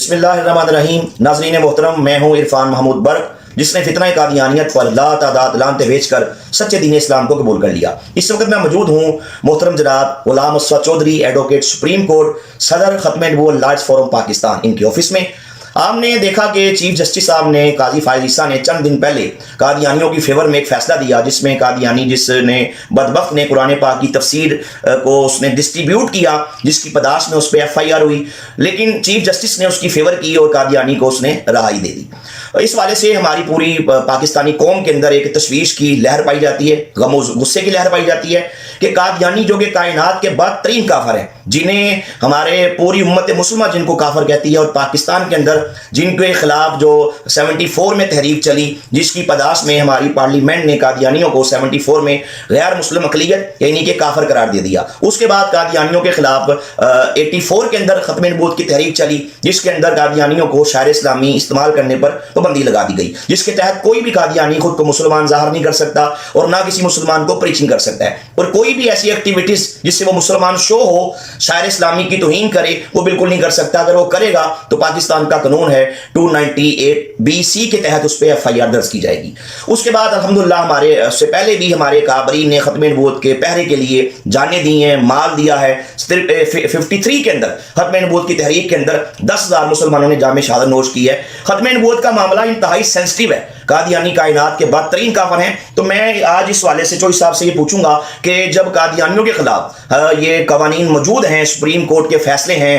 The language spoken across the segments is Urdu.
بسم اللہ الرحمن الرحیم. ناظرین محترم، میں ہوں عرفان محمود برق، جس نے فتنہ قادیانیت پر لا تعداد لعنتیں بھیج کر سچے دین اسلام کو قبول کر لیا. اس وقت میں موجود ہوں محترم جناب غلام اسود چودھری، ایڈوکیٹ سپریم کورٹ، صدر ختم نبوت لارڈز فورم پاکستان، ان کے آفس میں. آپ نے دیکھا کہ چیف جسٹس صاحب نے قاضی فائز عیسیٰ نے چند دن پہلے قادیانیوں کی فیور میں ایک فیصلہ دیا، جس میں قادیانی جس نے بدبخت نے قرآن پاک کی تفسیر کو اس نے ڈسٹریبیوٹ کیا، جس کی پداش میں اس پہ ایف آئی آر ہوئی، لیکن چیف جسٹس نے اس کی فیور کی اور قادیانی کو اس نے رہائی دے دی. اس والے سے ہماری پوری پاکستانی قوم کے اندر ایک تشویش کی لہر پائی جاتی ہے، غم و غصے کی لہر پائی جاتی ہے کہ قادیانی جو کہ کائنات کے بدترین کافر ہیں، جنہیں ہمارے پوری امت مسلمہ جن کو کافر کہتی ہے، اور پاکستان کے اندر جن کے خلاف جو 74 میں تحریک چلی، جس کی پداش میں ہماری پارلیمنٹ نے قادیانیوں کو 74 میں غیر مسلم اقلیت یعنی کہ کافر قرار دے دیا. اس کے بعد قادیانیوں کے خلاف 84 کے اندر ختم نبوت کی تحریک چلی، جس کے اندر قادیانیوں کو شاعر اسلامی استعمال کرنے پر پابندی لگا دی گئی، جس کے تحت کوئی بھی قادیانی خود کو مسلمان ظاہر نہیں کر سکتا اور نہ کسی مسلمان کو پریچنگ کر سکتا ہے، اور کوئی بھی ایسی ایکٹیویٹیز جس سے وہ مسلمان شو ہو، شاعر اسلامی کی توہین کرے، وہ بالکل نہیں کر سکتا. اگر وہ کرے گا تو پاکستان کا قانون ہے 298BC کے تحت اس پہ ایف آئی آر درج کی جائے گی. اس کے بعد الحمدللہ ہمارے سے پہلے بھی ہمارے کابرین نے ختم نبوت کے پہرے کے لیے جانیں دی ہیں، مال دیا ہے. 53 کے اندر ختم نبوت کی تحریک کے اندر 10,000 مسلمانوں نے جام شہادت نوش کی ہے. ختم نبوت کا معاملہ انتہائی سینسٹیو ہے، قادیانی کائنات کے بدترین کافر ہیں. تو میں آج اس والے سے چوئی صاحب سے یہ پوچھوں گا کہ جب قادیانیوں کے خلاف یہ قوانین موجود ہیں، سپریم کورٹ کے فیصلے ہیں،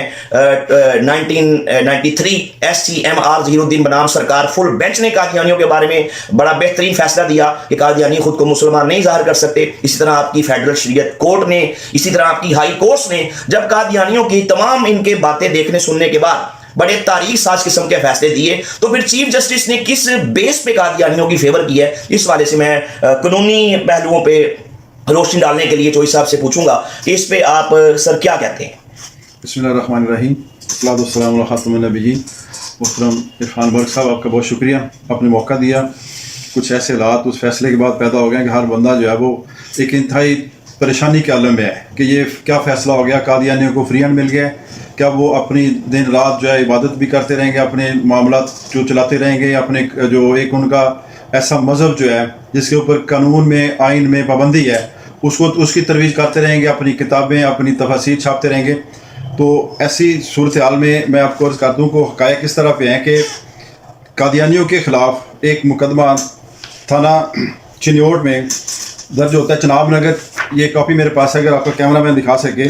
1993 SCMR ظہیر الدین بنام سرکار فل بینچ نے قادیانیوں کے بارے میں بڑا بہترین فیصلہ دیا کہ قادیانی خود کو مسلمان نہیں ظاہر کر سکتے. اسی طرح آپ کی فیڈرل شریعت کورٹ نے، اسی طرح آپ کی ہائی کورٹس نے جب قادیانیوں کی تمام ان کے باتیں دیکھنے سننے کے بعد بڑے تاریخ ساز قسم کے فیصلے دیے، تو پھر چیف جسٹس نے کس بیس پہ قادیانیوں کی فیور کی ہے؟ اس والے سے میں قانونی پہلوؤں پہ روشنی ڈالنے کے لیے چوئی صاحب سے پوچھوں گا کہ اس پہ آپ سر کیا کہتے ہیں؟ بسم اللہ الرحمن الرحیم. الصلاۃ والسلام علی خاتم النبیین. محترم عرفان برق صاحب، آپ کا بہت شکریہ، آپ نے موقع دیا. کچھ ایسے حالات اس فیصلے کے بعد پیدا ہو گئے کہ ہر بندہ جو ہے وہ ایک انتہائی پریشانی کے عالم میں ہے کہ یہ کیا فیصلہ ہو گیا، قادیانیوں کو فری ہینڈ مل گیا، کیا وہ اپنی دن رات جو ہے عبادت بھی کرتے رہیں گے، اپنے معاملات جو چلاتے رہیں گے، اپنے جو ایک ان کا ایسا مذہب جو ہے جس کے اوپر قانون میں آئین میں پابندی ہے اس کی ترویج کرتے رہیں گے، اپنی کتابیں اپنی تفاسیر چھاپتے رہیں گے. تو ایسی صورتحال میں آپ کو عرض کرتا ہوں کہ حقائق اس طرح پہ ہیں کہ قادیانیوں کے خلاف ایک مقدمہ تھانہ چنیوٹ میں درج ہوتا ہے، چناب نگر. یہ کاپی میرے پاس ہے، اگر آپ کا کیمرہ مین دکھا سکے.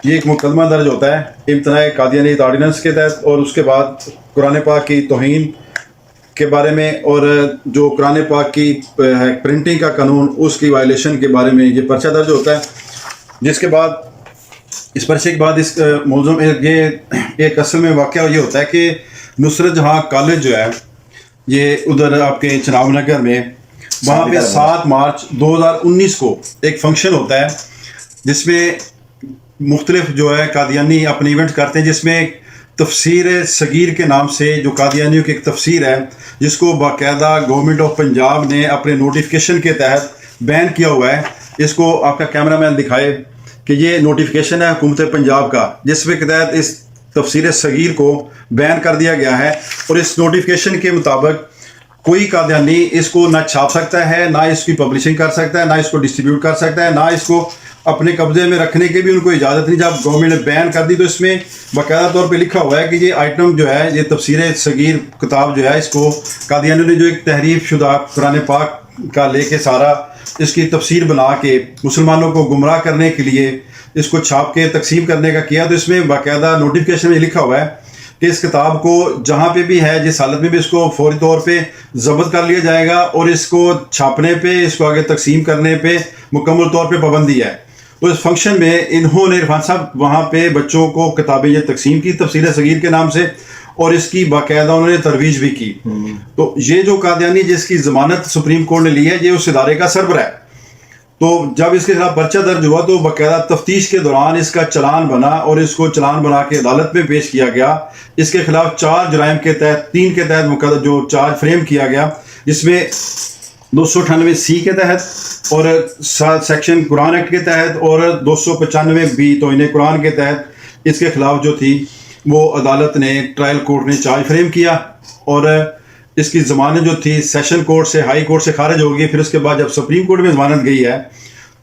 یہ ایک مقدمہ درج ہوتا ہے امتناع قادیانیت آرڈیننس کے تحت، اور اس کے بعد قرآن پاک کی توہین کے بارے میں، اور جو قرآن پاک کی پرنٹنگ کا قانون اس کی وائلیشن کے بارے میں یہ پرچہ درج ہوتا ہے. جس کے بعد اس پرچے کے بعد اس موضوع یہ ایک اصل میں واقعہ یہ ہوتا ہے کہ نصرت جہاں کالج جو ہے یہ ادھر آپ کے چناب نگر میں، وہاں پہ 7 مارچ 2019 کو ایک فنکشن ہوتا ہے جس میں مختلف جو ہے قادیانی اپنے ایونٹ کرتے ہیں، جس میں تفسیر صغیر کے نام سے جو قادیانیوں کی ایک تفسیر ہے، جس کو باقاعدہ گورنمنٹ آف پنجاب نے اپنے نوٹیفیکیشن کے تحت بین کیا ہوا ہے. اس کو آپ کا کیمرہ مین دکھائے کہ یہ نوٹیفیکیشن ہے حکومت پنجاب کا، جس کے تحت اس تفسیر صغیر کو بین کر دیا گیا ہے. اور اس نوٹیفیکیشن کے مطابق کوئی قادیانی اس کو نہ چھاپ سکتا ہے، نہ اس کی پبلشنگ کر سکتا ہے، نہ اس کو ڈسٹریبیوٹ کر سکتا ہے، نہ اس کو اپنے قبضے میں رکھنے کی بھی ان کو اجازت نہیں. جب گورنمنٹ نے بین کر دی تو اس میں باقاعدہ طور پہ لکھا ہوا ہے کہ یہ آئٹم جو ہے، یہ تفسیر صغیر کتاب جو ہے، اس کو قادیانیوں نے جو ایک تحریف شدہ قرآن پاک کا لے کے سارا اس کی تفسیر بنا کے مسلمانوں کو گمراہ کرنے کے لیے اس کو چھاپ کے تقسیم کرنے کا کیا. تو اس میں باقاعدہ نوٹیفیکیشن میں لکھا ہوا ہے کہ اس کتاب کو جہاں پہ بھی ہے، جس حالت میں بھی، اس کو فوری طور پہ ضبط کر لیا جائے گا، اور اس کو چھاپنے پہ، اس کو آگے تقسیم کرنے پہ مکمل طور پہ پابندی ہے. تو اس فنکشن میں انہوں نے عرفان صاحب وہاں پہ بچوں کو کتابیں یہ تقسیم کی تفسیر صغیر کے نام سے، اور اس کی باقاعدہ انہوں نے ترویج بھی کی. تو یہ جو قادیانی جس کی ضمانت سپریم کورٹ نے لی ہے، یہ اس ادارے کا سربراہ ہے. تو جب اس کے خلاف پرچہ درج ہوا تو باقاعدہ تفتیش کے دوران اس کا چلان بنا، اور اس کو چلان بنا کے عدالت میں پیش کیا گیا. اس کے خلاف 4 جرائم کے تحت، 3 کے تحت مقدمہ جو چارج فریم کیا گیا، جس میں 298C کے تحت، اور سیکشن قرآن ایکٹ کے تحت، اور 295B توہین قرآن کے تحت اس کے خلاف جو تھی وہ عدالت نے ٹرائل کورٹ نے چارج فریم کیا اور اس کی ضمانت جو تھی سیشن کورٹ سے ہائی کورٹ سے خارج ہو گئی. پھر اس کے بعد جب سپریم کورٹ میں ضمانت گئی ہے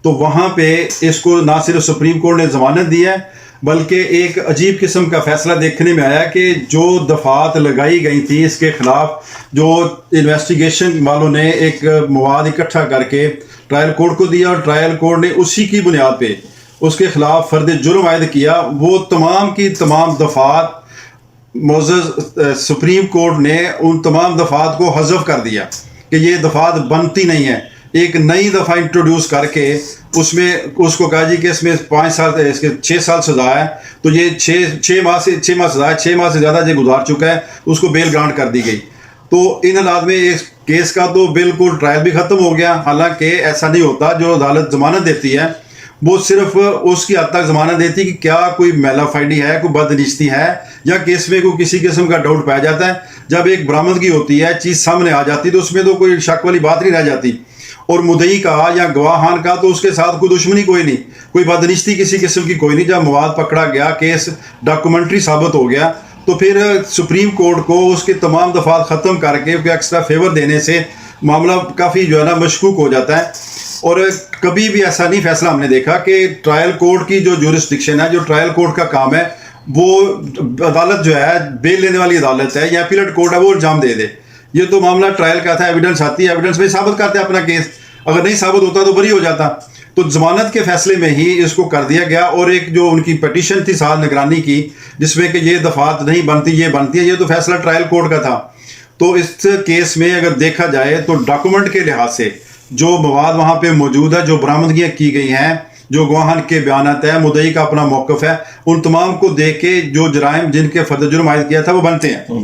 تو وہاں پہ اس کو نہ صرف سپریم کورٹ نے ضمانت دی ہے بلکہ ایک عجیب قسم کا فیصلہ دیکھنے میں آیا کہ جو دفعات لگائی گئی تھی اس کے خلاف جو انویسٹیگیشن والوں نے ایک مواد اکٹھا کر کے ٹرائل کورٹ کو دیا اور ٹرائل کورٹ نے اسی کی بنیاد پہ اس کے خلاف فرد جرم عائد کیا. وہ تمام کی تمام دفعات معزز سپریم کورٹ نے ان تمام دفعات کو حذف کر دیا کہ یہ دفعات بنتی نہیں ہیں. ایک نئی دفعہ انٹروڈیوس کر کے اس میں اس کو کہا جی کہ اس میں 5 سال اس کے 6 سال سزا ہے تو یہ 6 ماہ سزا ہے, 6 ماہ سے زیادہ جو گزار چکا ہے اس کو بیل گرانٹ کر دی گئی. تو ان حالات میں اس کیس کا تو بالکل ٹرائل بھی ختم ہو گیا. حالانکہ ایسا نہیں ہوتا. جو عدالت ضمانت دیتی ہے وہ صرف اس کی حد تک ضمانت دیتی کہ کیا کوئی میلا فائڈی ہے, کوئی بدنشتی ہے یا کیس میں کوئی کسی قسم کا ڈاؤٹ پایا جاتا ہے. جب ایک برآمدگی ہوتی ہے, چیز سامنے آ جاتی تو اس میں تو کوئی شک والی بات نہیں رہ جاتی. اور مدعی کا یا گواہان کا تو اس کے ساتھ کوئی دشمنی کوئی نہیں, کوئی بدنشتی کسی قسم کی کوئی نہیں. جب مواد پکڑا گیا, کیس ڈاکومنٹری ثابت ہو گیا تو پھر سپریم کورٹ کو اس کے تمام دفعات ختم کر کے ایکسٹرا فیور دینے سے معاملہ کافی جو ہے نا مشکوک ہو جاتا ہے. اور کبھی بھی ایسا نہیں فیصلہ ہم نے دیکھا کہ ٹرائل کورٹ کی جو جورسڈکشن ہے, جو ٹرائل کورٹ کا کام ہے, وہ عدالت جو ہے بیل لینے والی عدالت ہے یا اپیلٹ کورٹ ہے وہ انجام دے دے. یہ تو معاملہ ٹرائل کا تھا, ایویڈنس آتی ہے, ایویڈنس میں ثابت کرتے ہیں اپنا کیس, اگر نہیں ثابت ہوتا تو بری ہو جاتا. تو ضمانت کے فیصلے میں ہی اس کو کر دیا گیا. اور ایک جو ان کی پٹیشن تھی سال نگرانی کی جس میں کہ یہ دفعات نہیں بنتی یہ بنتی ہے, یہ تو فیصلہ ٹرائل کورٹ کا تھا. تو اس کیس میں اگر دیکھا جائے تو ڈاکومنٹ کے لحاظ سے جو مواد وہاں پہ موجود ہے, جو برآمدگیاں کی گئی ہیں, جو گواہان کے بیانات ہیں, مدعی کا اپنا موقف ہے, ان تمام کو دیکھ کے جو جرائم جن کے فرد جرم عائد کیا تھا وہ بنتے ہیں.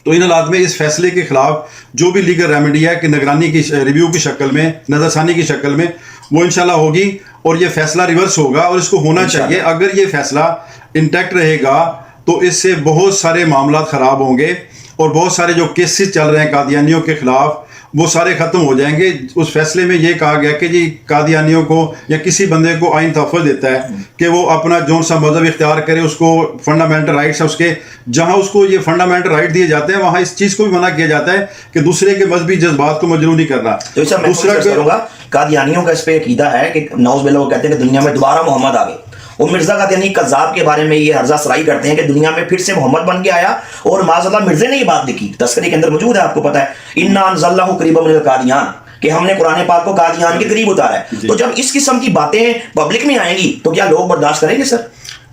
تو ان حالات میں اس فیصلے کے خلاف جو بھی لیگل ریمیڈی ہے کہ نگرانی کی ریویو کی شکل میں, نظر ثانی کی شکل میں, وہ انشاءاللہ ہوگی اور یہ فیصلہ ریورس ہوگا. اور اس کو ہونا چاہیے. اگر یہ فیصلہ انٹیکٹ رہے گا تو اس سے بہت سارے معاملات خراب ہوں گے اور بہت سارے جو کیسز چل رہے ہیں قادیانیوں کے خلاف وہ سارے ختم ہو جائیں گے. اس فیصلے میں یہ کہا گیا کہ جی قادیانیوں کو یا کسی بندے کو آئین تحفظ دیتا ہے کہ وہ اپنا جون سا مذہب اختیار کرے, اس کو فنڈامنٹل رائٹس ہے اس کے, جہاں اس کو یہ فنڈامنٹل رائٹ دیے جاتے ہیں وہاں اس چیز کو بھی منع کیا جاتا ہے کہ دوسرے کے مذہبی جذبات کو مجروح نہیں کرنا. دوسرا قادیانیوں کا اس پہ عقیدہ ہے کہ نعوذ باللہ وہ کہتے ہیں کہ دنیا میں دوبارہ محمد آ گئے. اور مرزا قادیانی کذاب کے بارے میں یہ ہرزہ سرائی کرتے ہیں کہ دنیا میں پھر سے محمد بن کے آیا. اور معاذ اللہ مرزے نے یہ بات لکھی, تذکرے کے اندر موجود ہے, آپ کو پتا ہے انا انزلناہ قریبا من القادیان, کہ ہم نے قرآن پاک کو قادیان کے قریب اتارا ہے. تو جب اس قسم کی باتیں پبلک میں آئیں گی تو کیا لوگ برداشت کریں گے سر؟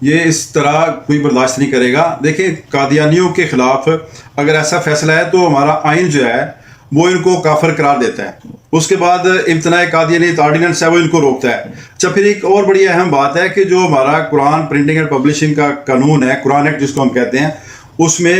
یہ اس طرح کوئی برداشت نہیں کرے گا. دیکھیں قادیانیوں کے خلاف اگر ایسا فیصلہ ہے تو ہمارا آئین جو ہے وہ ان کو کافر قرار دیتا ہے. اس کے بعد امتناع قادیانیت آرڈیننس ہے وہ ان کو روکتا ہے. اچھا, پھر ایک اور بڑی اہم بات ہے کہ جو ہمارا قرآن پرنٹنگ اینڈ پبلشنگ کا قانون ہے, قرآن ایکٹ جس کو ہم کہتے ہیں, اس میں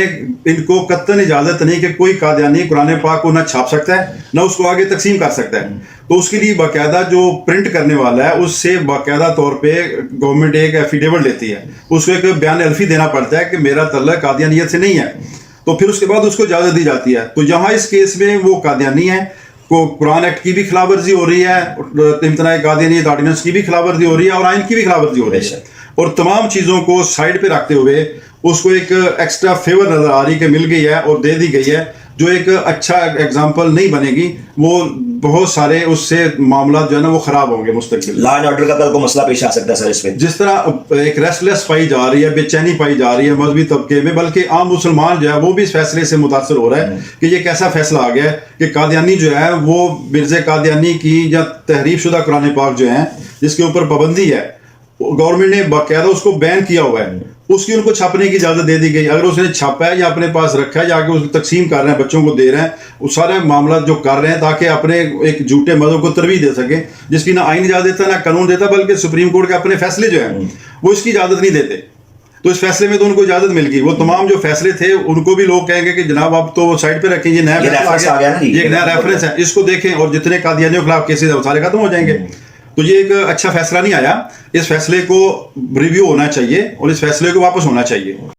ان کو قطعاً اجازت نہیں کہ کوئی قادیانی قرآن پاک کو نہ چھاپ سکتا ہے نہ اس کو آگے تقسیم کر سکتا ہے. تو اس کے لیے باقاعدہ جو پرنٹ کرنے والا ہے اس سے باقاعدہ طور پہ گورنمنٹ ایک ایفیڈیوٹ لیتی ہے, اس کو ایک بیان الفی دینا پڑتا ہے کہ میرا تعلق قادیانیت سے نہیں ہے. تو پھر اس کے بعد اس کو اجازت دی جاتی ہے. تو یہاں اس کیس میں وہ قادیانی ہے, کو قرآن ایکٹ کی بھی خلاف ورزی ہو رہی ہے, امتناع قادیانیت آرڈیننس کی بھی خلاف ورزی ہو رہی ہے اور آئین کی بھی خلاف ورزی ہو رہی ہے. اور تمام چیزوں کو سائڈ پہ رکھتے ہوئے اس کو ایک ایکسٹرا فیور نظر آ رہی کہ مل گئی ہے اور دے دی گئی ہے, جو ایک اچھا ایگزامپل نہیں بنے گی. وہ بہت سارے اس سے معاملات جو ہے نا وہ خراب ہوں گے مستقبل. لا اینڈ آرڈر کا کل کو مسئلہ پیش آ سکتا ہے سر اس پہ. جس طرح ایک ریسٹلیس پائی جا رہی ہے, بے چینی پائی جا رہی ہے مذہبی طبقے میں, بلکہ عام مسلمان جو ہے وہ بھی اس فیصلے سے متاثر ہو رہا ہے کہ یہ کیسا فیصلہ آ گیا ہے کہ قادیانی جو ہے وہ مرزا قادیانی کی یا تحریف شدہ قرآن پاک جو ہیں جس کے اوپر پابندی ہے, گورنمنٹ نے باقاعدہ اس کو بین کیا ہوا ہے, اس کی ان کو چھاپنے کی اجازت دے دی گئی. اگر اس نے چھاپا ہے یا اپنے پاس رکھا ہے یا کہ اس کو تقسیم کر رہے ہیں, بچوں کو دے رہے ہیں, وہ سارے معاملات جو کر رہے ہیں تاکہ اپنے ایک جھوٹے مذہب کو ترویج دے سکیں جس کی نہ آئین اجازت دیتا نہ قانون دیتا, بلکہ سپریم کورٹ کے اپنے فیصلے جو ہیں وہ اس کی اجازت نہیں دیتے. تو اس فیصلے میں تو ان کو اجازت مل گئی. وہ تمام جو فیصلے تھے ان کو بھی لوگ کہیں گے کہ جناب آپ تو سائڈ پہ رکھیں, یہ نیا فیصلہ آ گیا, یہ ایک نیا ریفرنس ہے, اس کو دیکھیں اور جتنے قادیانیوں کے خلاف کیسز ہیں وہ سارے ختم ہو جائیں گے. تو یہ ایک اچھا فیصلہ نہیں آیا. اس فیصلے کو ریویو ہونا چاہیے اور اس فیصلے کو واپس ہونا چاہیے.